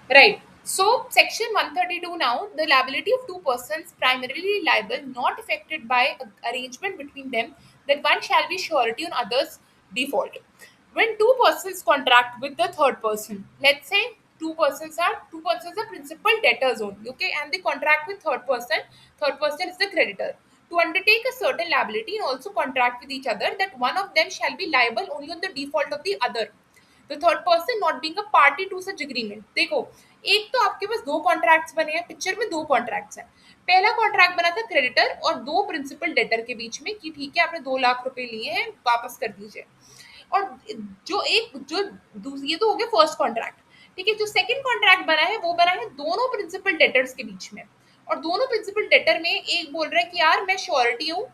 Right. So, section 132 now, the liability of two persons primarily liable, not affected by arrangement between them, that one shall be surety on others' default. When two persons contract with the third person, let's say two persons are principal debtors only, okay, and they contract with third person is the creditor. To undertake a certain liability and also contract with each other, that one of them shall be liable only on the default of the other, the third person not being a party to such agreement. देखो, एक तो आपके पास दो contracts बने हैं, picture में दो contracts हैं. पहला कॉन्ट्रैक्ट बना था क्रेडिटर और दो प्रिंसिपल डेटर के बीच में कि ठीक है आपने 2 लाख रुपए लिए हैं वापस कर दीजिए. और जो ये तो हो गया फर्स्ट कॉन्ट्रैक्ट. ठीक है, जो सेकंड कॉन्ट्रैक्ट बना है वो बना है दोनों प्रिंसिपल डेटर्स के बीच में. और दोनों प्रिंसिपल डेटर में एक बोल रहा है कि यार मैं श्योरिटी हूँ,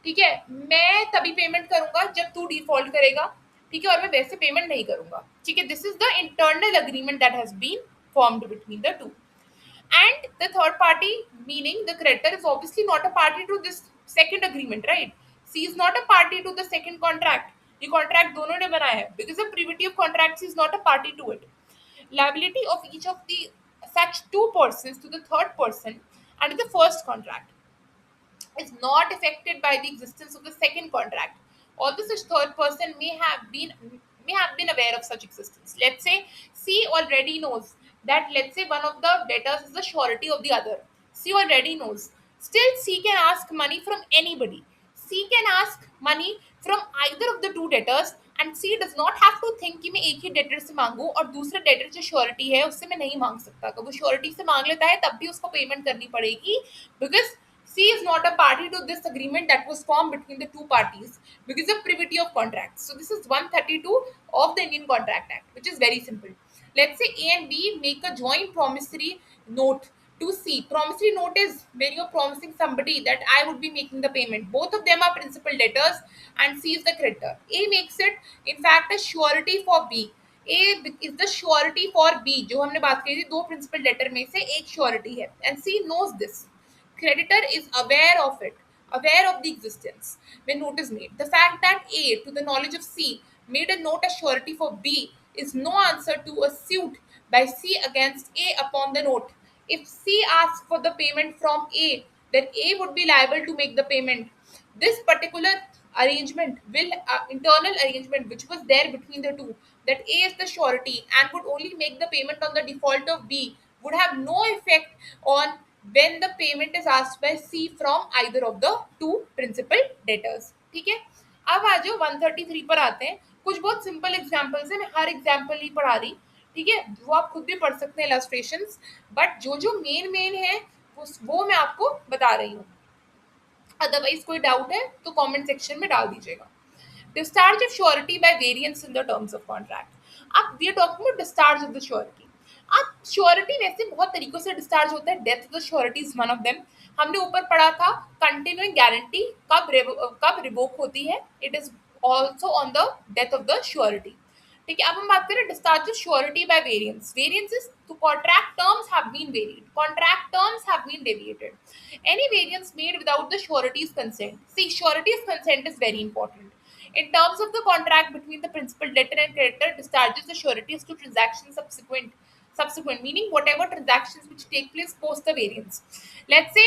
ठीक है, मैं तभी पेमेंट करूंगा जब तू डिफॉल्ट करेगा, ठीक है, और मैं वैसे पेमेंट नहीं करूंगा. ठीक है, this is the internal agreement that has been formed between the two. And the third party, meaning the creditor, is obviously not a party to this second agreement, right? C is not a party to the second contract. The contract दोनों ने बनाया है, because the privity of contracts is not a party to it. Liability of each of the such two persons to the third person under the first contract is not affected by the existence of the second contract. Although such third person may have been aware of such existence. Let's say C already knows that, let's say, one of the debtors is the surety of the other. C already knows. Still, C can ask money from anybody. C can ask money from either of the two debtors, and C does not have to think कि मैं एक ही debtor से मांगू और दूसरे debtor जो surety है उससे मैं नहीं मांग सकता. अगर वो श्योरिटी से मांग लेता है तब भी उसको पेमेंट करनी पड़ेगी, because C is not a party to this agreement that was formed between the two parties because of privity of contracts. So this is 132 of the Indian Contract Act, which is very simple. Let's say A and B make a joint promissory note to C. Promissory note is when you're promising somebody that I would be making the payment. Both of them are principal debtors and C is the creditor. A makes it, in fact, a surety for B. A is the surety for B. जो हमने बात की थी, दो principal debtor में से एक surety है, and C knows this. Creditor is aware of the existence when note is made. The fact that A, to the knowledge of C, made a note as surety for B is no answer to a suit by C against A upon the note. If C asks for the payment from A, then A would be liable to make the payment. This particular internal arrangement which was there between the two, that A is the surety and would only make the payment on the default of B, would have no effect on when the payment is asked by C from either of the two principal debtors. ठीक है, अब आ जाओ 133 पर आते हैं. कुछ बहुत simple examples है, मैं हर एग्जांपल नहीं पढ़ा रही, ठीक है, वो आप खुद भी पढ़ सकते हैं इलस्ट्रेशंस, बट जो जो मेन है वो मैं आपको बता रही हूँ. अदरवाइज कोई डाउट है तो कमेंट सेक्शन में डाल दीजिएगा. Discharge of surety by variance in the terms of contract. अब we are talking about discharge of the surety. अब श्योरिटी वैसे बहुत तरीकों से डिस्चार्ज होता है. Death of the surety is one of them. हमने ऊपर पढ़ा था कंटिन्यूइंग गारंटी कब रिवोक होती है. It is also on the death of the surety. ठीक है, अब हम बात करें discharge of surety by variance. Variance is to contract terms have been varied, contract terms have been deviated. Any variance made without the surety's consent. See, surety's consent is very important. In terms of the contract between the principal debtor and creditor, discharges the sureties to transactions subsequent, meaning whatever transactions which take place post the variance. Let's say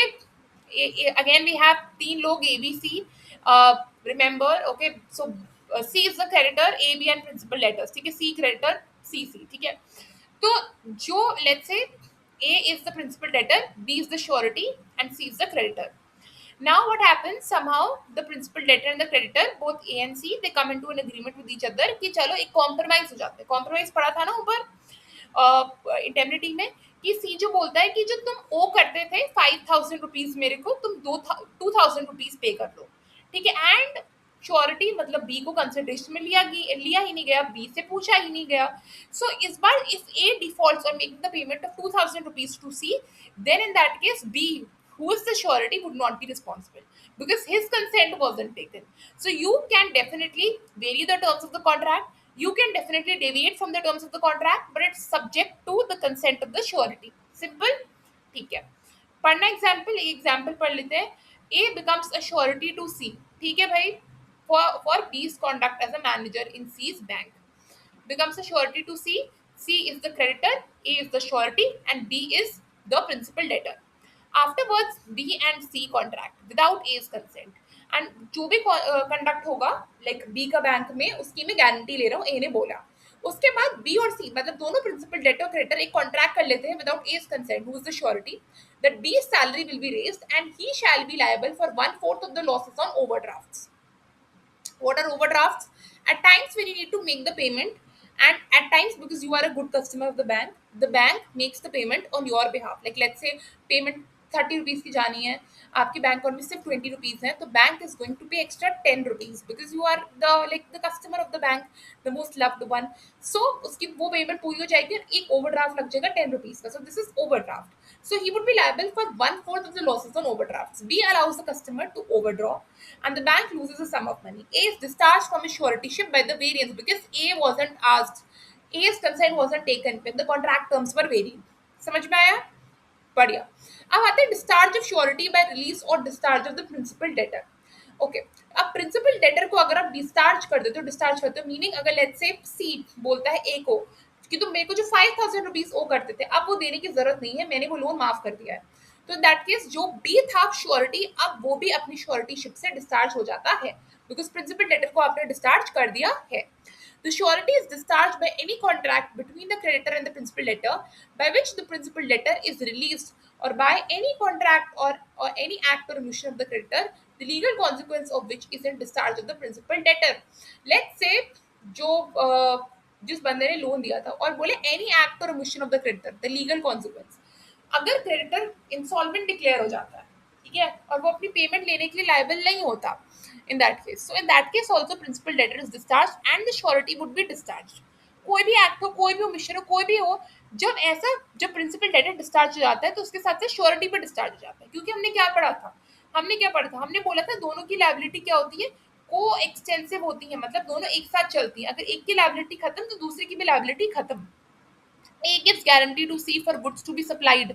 again we have तीन लोग A B C. Remember, okay, so C is the creditor, A B and principal debtors. ठीक है, C creditor, C C. ठीक है, तो जो let's say A is the principal debtor, B is the surety, and C is the creditor. Now what happens? Somehow the principal debtor and the creditor, both A and C, they come into an agreement with each other कि चलो एक compromise हो जाते हैं. Compromise पढ़ा था ना ऊपर indemnity में कि C जो बोलता है कि जो तुम O करते थे 5,000 रुपीज मेरे को, तुम 2,000 रुपीज पे कर दो. ठीक है, एंड श्योरिटी मतलब बी को कंसिडरेशन में लिया ही नहीं गया, बी से पूछा ही नहीं गया. सो इस बार इफ ए डिफॉल्ट्स और making the payment of 2,000 rupees to C, then in that case B, who is the surety, would not be responsible because his consent wasn't taken. So you can definitely vary the terms of the contract, you can definitely deviate from the terms of the contract, but it's subject to the consent of the surety. Simple. ठीक है, पढ़ना example पढ़ लेते हैं. A becomes a surety to C. ठीक है भाई, for B's conduct as a manager in C's bank. Becomes a surety to C. C is the creditor, A is the surety and B is the principal debtor. Afterwards, B and C contract without A's consent. And जो भी conduct होगा like B का bank में उसकी मैं guarantee ले रहा हूँ, ए ने बोला. उसके बाद बी और सी मतलब दोनों प्रिंसिपल डेटर और क्रेडिटर एक कॉन्ट्रैक्ट कर लेते हैं without his consent, who is the surety that B salary will be raised and he shall be liable for 1/4 of the losses on overdrafts. What are overdrafts? At times when you need to make the payment, and at times because you are a good customer of the bank makes the payment on your behalf. Like let's say payment 30 rupees की जानी है, आपके bank account में सिर्फ 20 rupees है, तो bank is going to pay extra 10 rupees because you are the like the customer of the bank, the most loved one. So उसकी वो पेमेंट पूरी हो जाएगी और एक ओवरड्राफ्ट लग जाएगा 10 रुपीज का. So this is overdraft. So he would be liable for 1/4 of the losses on overdrafts. B allows the customer to overdraw, and the bank loses a sum of money. A is discharged from his suretyship by the variance because A wasn't asked. A's consent wasn't taken when the contract terms were varied. समझ में आया? बढ़िया. अब आते हैं discharge of surety by release और discharge of the principal debtor. Okay, अब principal debtor को अगर आप डिस्चार्ज कर देते हो, डिस्चार्ज करते हो मीनिंग अगर लेट्स से सी बोलता है ए को कि तुम मेरे को जो 5,000 रुपीज ओ करते थे अब वो देने की जरूरत नहीं है, मैंने वो लोन माफ कर दिया है, तो इन दैट केस जो बी था श्योरिटी अब वो भी अपनी श्योरिटीशिप से डिस्चार्ज हो जाता है बिकॉज प्रिंसिपल डेटर को आपने डिस्चार्ज कर दिया है. The surety is discharged by any contract between the creditor and the principal debtor by which the principal debtor is released, or by any contract or any act or omission of the creditor, the legal consequence of which is in discharge of the principal debtor. Let's say जो जिस बंदे ने loan दिया था और बोले any act और omission of the creditor, the legal consequence. अगर क्रेडिटर इंसॉल्वेंट डिक्लेयर हो जाता है, ठीक है, और वो अपनी पेमेंट लेने के लिए लायबल नहीं होता, in that case, so in that case also principal debtor is discharged and the surety would be discharged. कोई भी एक्ट हो, कोई भी omission हो, कोई भी हो, जब प्रिंसिपल डेटर डिस्चार्ज हो जाता है तो उसके साथ साथ श्योरिटी भी डिस्चार्ज हो जाता है. क्योंकि हमने क्या पढ़ा था, हमने बोला था दोनों की लायबिलिटी क्या होती है, को एक्सटेंसिव होती है, मतलब दोनों एक साथ चलती है. अगर एक की लायबिलिटी खत्म तो दूसरे की भी लायबिलिटी खत्म. A gives guarantee to C for goods to be supplied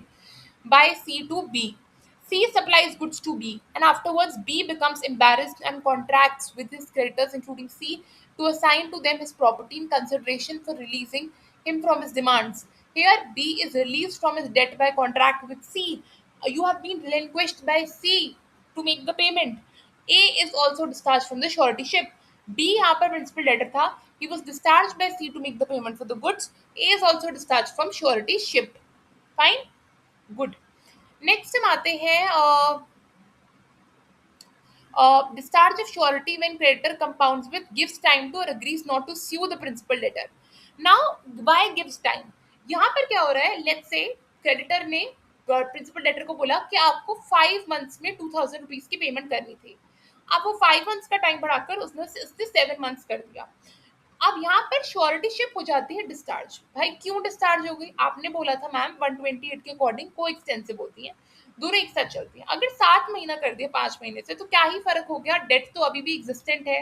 by C to B. C supplies goods to B, and afterwards B becomes embarrassed and contracts with his creditors, including C, to assign to them his property in consideration for releasing him from his demands. Here, B is released from his debt by contract with C. You have been relinquished by C to make the payment. A is also discharged from the suretyship. B यहाँ पर principal debtor था. He was discharged by C to make the payment for the goods. A is also discharged from suretyship. Fine, good. Next हम आते हैं discharge of surety when creditor compounds with, gives time to or agrees not to sue the principal debtor. Now why gives time? यहाँ पर क्या हो रहा है, let's say creditor ने प्रिंसिपल डेटर को बोला कि आपको 5 मंथ्स में 2,000 रुपीज की पेमेंट करनी थी. अब वो 5 मंथ्स का टाइम बढ़ाकर उसने 7 मंथ्स कर दिया. अब यहाँ पर श्योरिटीशिप हो जाती है डिस्चार्ज. भाई क्यों डिस्चार्ज हो गई? आपने बोला था मैम 128 के अकॉर्डिंग को एक्सटेंसिव होती है, दोनों एक साथ चलती है. अगर 7 महीना कर दिया 5 महीने से तो क्या ही फर्क हो गया, डेट तो अभी भी एग्जिस्टेंट है.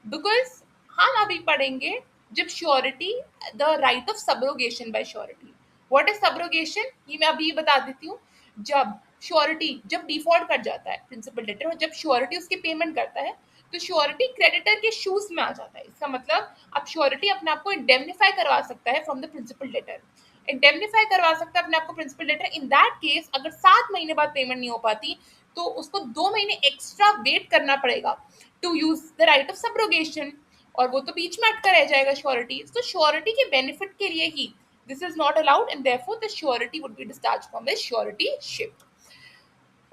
बिकॉज हम अभी पढ़ेंगे जब surety, the right of subrogation by surety. What is subrogation, ये मैं अभी बता देती हूँ. जब डिफॉल्ट कर जाता है प्रिंसिपल डेटर और जब श्योरिटी उसकी पेमेंट करता है तो श्योरिटी क्रेडिटर के शूज में आ जाता है. इसका मतलब अब श्योरिटी अपने आप को इंडेमनिफाई करवा सकता है from the principal debtor, indemnify करवा सकता है अपने आप को principal debtor. In that case अगर 7 महीने बाद पेमेंट नहीं हो पाती तो उसको 2 महीने एक्स्ट्रा वेट करना पड़ेगा to use the right of subrogation, और वो तो बीच में अटका रह जाएगा श्योरिटी. तो श्योरिटी के बेनिफिट के लिए ही this is not allowed and therefore the surety would be discharge from the suretyship.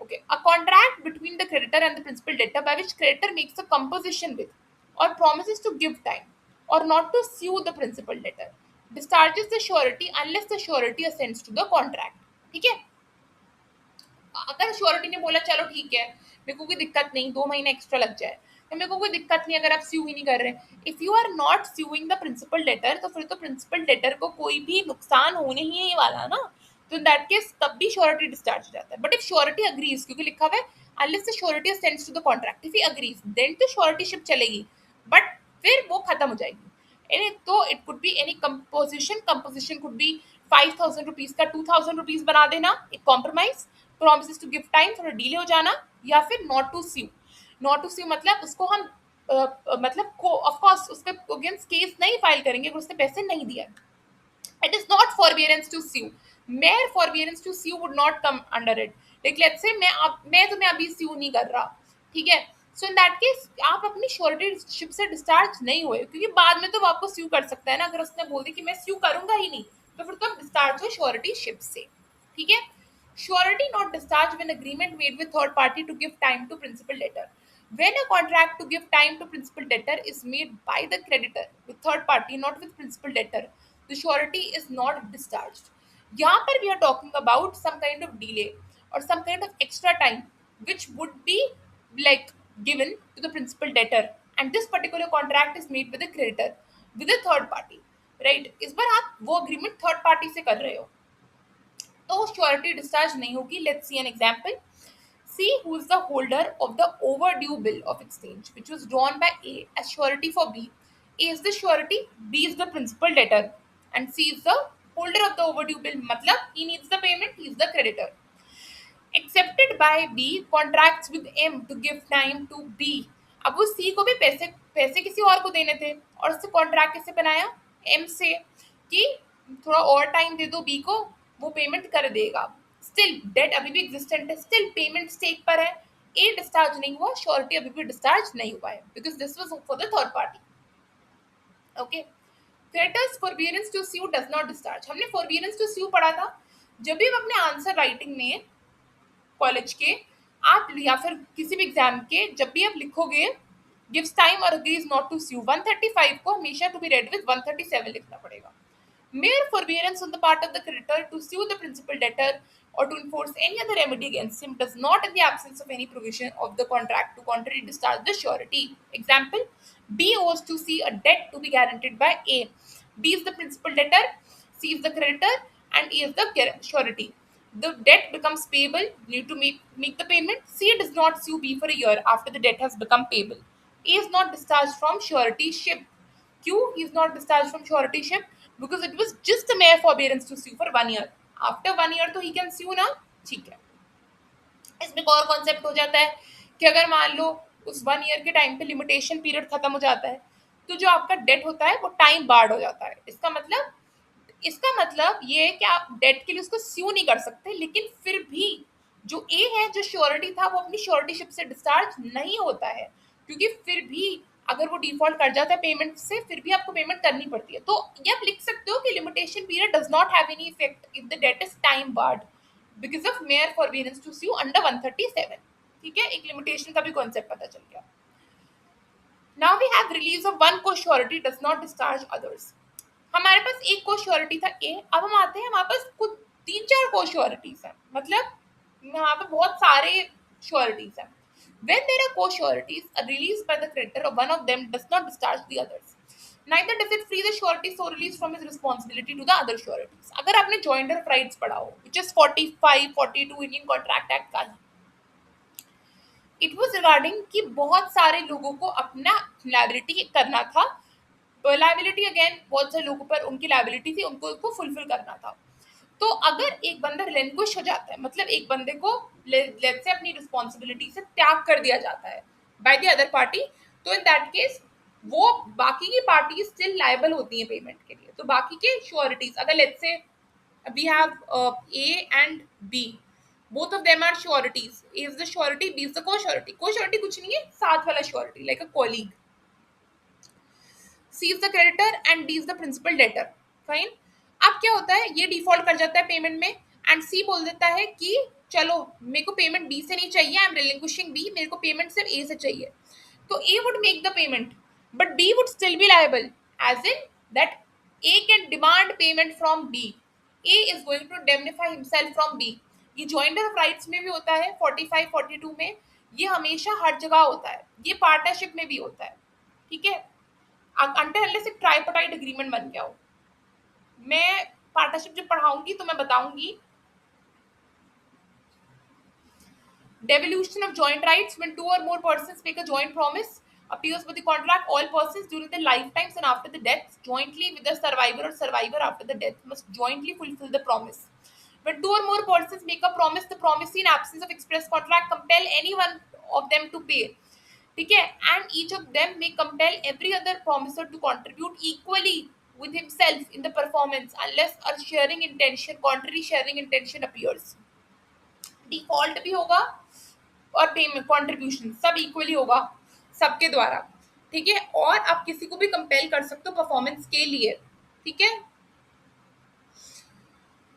Okay, a contract between the creditor and the principal debtor by which creditor makes a composition with or promises to give time or not to sue the principal debtor discharges the surety unless the surety assents to the contract. ठीक है, अगर surety ने बोला चलो ठीक है मेरे को कोई दिक्कत नहीं, 2 महीने एक्स्ट्रा लग जाए तो मेरे को कोई दिक्कत नहीं अगर आप स्यू ही नहीं कर रहे. If you are not suing the principal debtor तो फिर तो प्रिंसिपल डेटर को कोई भी नुकसान होने ही नहीं वाला ना, तो इन दैट केस तब भी श्योरिटी डिस्चार्ज हो जाता है. बट इफ श्योरिटी अग्रीज, क्योंकि लिखा हुआ है unless the surety sends to the contract, if he agrees then तो श्योरिटीशिप चलेगी बट फिर वो खत्म हो जाएगी. तो it could be any composition could be 5,000 rupees का 2,000 रुपीज बना देना, एक compromise, promises to give time थोड़ा डिले हो जाना, या फिर not to sue. Not to sue मतलब उसको हम मतलब ऑफ कोर्स उसके अगेंस्ट केस नहीं फाइल करेंगे अगर उसने पैसे नहीं दिया. It is not forbearance to sue. Mere forbearance to sue would not come under it. Like let's say मैं तुम्हें अभी sue नहीं कर रहा, ठीक है? So in that case आप अपनी श्योरिटीशिप से डिस्चार्ज नहीं हुए, क्योंकि बाद में तो वो आपको sue कर सकता है ना, अगर उसने बोल दी कि मैं sue करूंगा ही नहीं, तो फिर तो आप डिस्चार्ज हो श्योरिटीशिप से, ठीक है? Surety not discharge when agreement made with third party to give time to principal debtor. When a contract to give time to principal debtor is made by the creditor with third party, not with principal debtor, the surety is not discharged. यहाँ पर we are talking about some kind of delay or some kind of extra time which would be like given to the principal debtor, and this particular contract is made with the creditor with a third party, right? इस बार आप वो agreement third party से कर रहे हो, तो surety discharge नहीं होगी. Let's see an example. C, who is the holder of the overdue bill of exchange, which was drawn by A as surety for B. A is the surety, B is the principal debtor, and C is the holder of the overdue bill. मतलब he needs the payment, he is the creditor. Accepted by B, contracts with M to give time to B. अब वो C को भी पैसे पैसे किसी और को देने थे, और उससे कॉन्ट्रैक्ट किससे बनाया? M से, कि थोड़ा और टाइम दे दो B को, वो पेमेंट कर देगा. स्टिल डेट अभी भी एग्जिस्टेंट है, स्टिल पेमेंट स्टेक पर है. ए डिस्चार्ज नहीं हुआ, श्योरिटी अभी भी डिस्चार्ज नहीं हुआ है, because this was for the third party. Okay. Creditors forbearance to sue does not discharge. हमने फॉरबियरेंस टू स्यू पढ़ा था. जब भी हम अपने आंसर राइटिंग में कॉलेज के आप या फिर किसी भी एग्जाम के जब भी आप लिखोगे गिव्स टाइम और अग्रीज नॉट टू स्यू, 135 को हमेशा टू बी रेड विद 137 लिखना पड़ेगा. Mere forbearance on the part of the creditor to sue the principal debtor or to enforce any other remedy against him does not, in the absence of any provision of the contract, to contrary discharge the surety. Example: B owes to C a debt to be guaranteed by A. B is the principal debtor, C is the creditor, and A is the surety. The debt becomes payable, need to make the payment. C does not sue B for a year after the debt has become payable. A is not discharged from suretyship. Q, he is not discharged from suretyship because it was just a mere forbearance to sue for 1 year. After 1 year तो he can sue ना, ठीक है. इसमें एक और concept हो जाता है कि अगर मान लो उस 1 ईयर के टाइम पे लिमिटेशन पीरियड खत्म हो जाता है, तो जो आपका डेट होता है वो टाइम बार्ड हो जाता है. इसका मतलब ये है कि आप डेट के लिए उसको स्यू नहीं कर सकते, लेकिन फिर भी जो ए है, जो श्योरिटी था, वो अपनी श्योरिटीशिप से डिस्चार्ज नहीं होता है, क्योंकि फिर भी अगर वो डिफॉल्ट कर जाता है पेमेंट से, फिर भी आपको पेमेंट करनी पड़ती है. तो ये आप लिख सकते हो कि limitation period does not have any effect if the debt is time barred because of mere forbearance to sue under 137. ठीक है, एक लिमिटेशन का भी कॉन्सेप्ट पता चल गया. Now we have release of one co-surety does not discharge others. हमारे पास एक को श्योरिटी था ए, अब हम आते हैं हमारे पास कुछ 3-4 को श्योरिटीज हैं, मतलब यहाँ पे बहुत सारे श्योरिटीज हैं. When there are co-sureties, a release by the creditor of one of them does not discharge the others. Neither does it free the surety so released from his responsibility to the other sureties. अगर आपने joinder of rights पढ़ा हो, which is 45, 42 Indian Contract Act का, it was regarding कि बहुत सारे लोगों को अपना liability करना था. Liability again बहुत सारे लोगों पर उनकी liability थी, उनको उसको fulfill करना था. तो अगर एक बंदा रिलेंक्विश हो जाता है, मतलब एक बंदे को लेट्स से अपनी रिस्पॉन्सिबिलिटी से त्याग कर दिया जाता है बाय द अदर पार्टी, तो इन दैट केस वो बाकी की पार्टी स्टिल लायबल होती है पेमेंट के लिए. तो बाकी के श्योरिटीज, अगर let's say we have A and B, both of them are sureties. A is the surety, B is the co-surety. Co-surety कुछ नहीं है, साथ वाला surety, like a colleague. C is the creditor and D is the principal debtor. Fine. अब क्या होता है, ये डिफॉल्ट कर जाता है पेमेंट में, एंड सी बोल देता है कि चलो मेरे को पेमेंट बी से नहीं चाहिए, आई एम रिलिंक्विशिंग बी, मेरे को पेमेंट सिर्फ ए से चाहिए. तो A would make the payment, but B would still be liable, as in that A can demand payment from B. A is going to indemnify himself from B. ये joinder of rights में भी होता है, 45, 42 में, ये हमेशा हर जगह होता है, ये पार्टनरशिप में भी होता है. ठीक है, अंटिल अनलेस एक ट्राइपार्टाइट एग्रीमेंट बन गया हो. मैं पार्टनरशिप जब पढ़ाऊंगी तो मैं बताऊंगी. Devolution of joint rights, when two or more persons make a joint promise, appears by the contract, all persons during their lifetimes and after the death, jointly with the survivor or survivor after the death, must jointly fulfill the promise. When two or more persons make a promise, the promisee in absence of express contract compel any one of them to pay. ठीक है, and each of them may compel every other promisor to contribute equally with himself in the performance unless a sharing intention, contrary sharing intention appears. Default भी होगा और payment contribution सब equally होगा सबके द्वारा, ठीक है। और आप किसी को भी कंपेल कर सकते हो परफॉर्मेंस के लिए, ठीक है।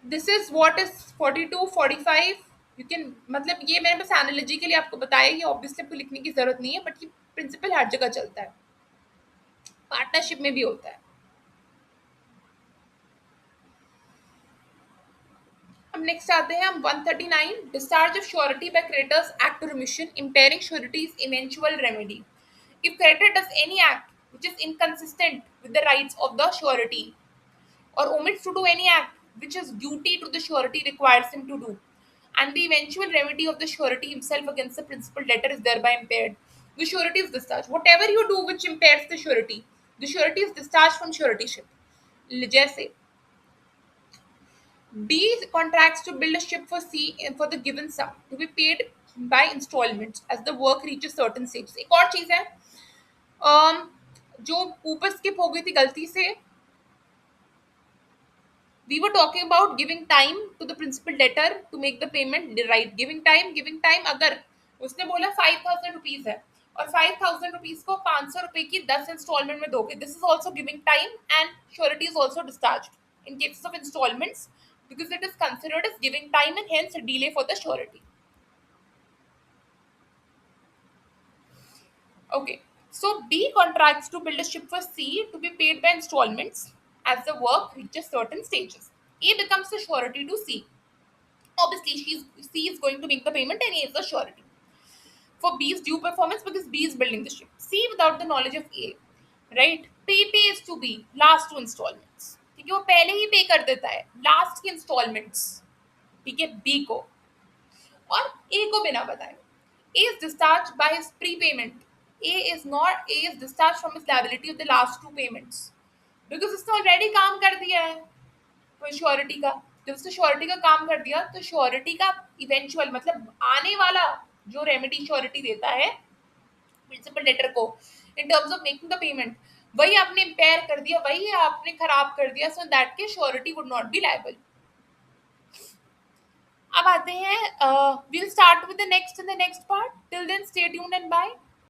This is what is 42 45। You can, मतलब ये मैंने बस एनालॉजी के लिए आपको बताया, ये ऑब्वियसली आपको लिखने की जरूरत नहीं है, बट ये प्रिंसिपल हर जगह चलता है, पार्टनरशिप में भी होता है। अब नेक्स्ट आते हैं हम 139, discharge of surety by creditor's act to remission impairing surety's eventual remedy. If creditor does any act which is inconsistent with the rights of the surety or omits to do any act which is duty to the surety requires him to do, and the eventual remedy of the surety himself against the principal debtor is thereby impaired, the surety is discharged. Whatever you do which impairs the surety is discharged from suretyship. जैसे B contracts to build a ship for C for the given sum to be paid by installments as the work reaches certain stages. एक और चीज है, जो ऊपर skip हो गई थी गलती से, we were talking about giving time to the principal debtor to make the payment, right? Giving time अगर उसने बोला 5,000 रुपीज है और 5,000 रुपीज को 500 रुपए की 10 इंस्टॉलमेंट में दोगे, this is also giving time and surety is also discharge in cases of installments because it is considered as giving time and hence a delay for the surety. Okay, so B contracts to build a ship for C to be paid by installments as the work reaches certain stages. A becomes the surety to C. Obviously, C is going to make the payment and A is the surety for B's due performance because B is building the ship. C without the knowledge of A, right? P pays to B last two installments. ठीक है, वो पहले ही पे कर देता है last की installments, ठीक है, बी को, और ए को बिना बताए। A is discharge by his prepayment, A is discharge from his liability of the last two payments because उसने ऑलरेडी काम कर दिया है श्योरिटी का। जब उसने श्योरिटी का काम कर दिया तो श्योरिटी का इवेंचुअल मतलब आने वाला जो रेमेडी श्योरिटी देता है प्रिंसिपल डेटर को in terms of making the payment, वही आपने इम्पेयर कर दिया, वही आपने खराब कर दिया, सो दैट के surety would not be liable. अब आते हैं, we'll start with the next in the next part. Till then, stay tuned and bye.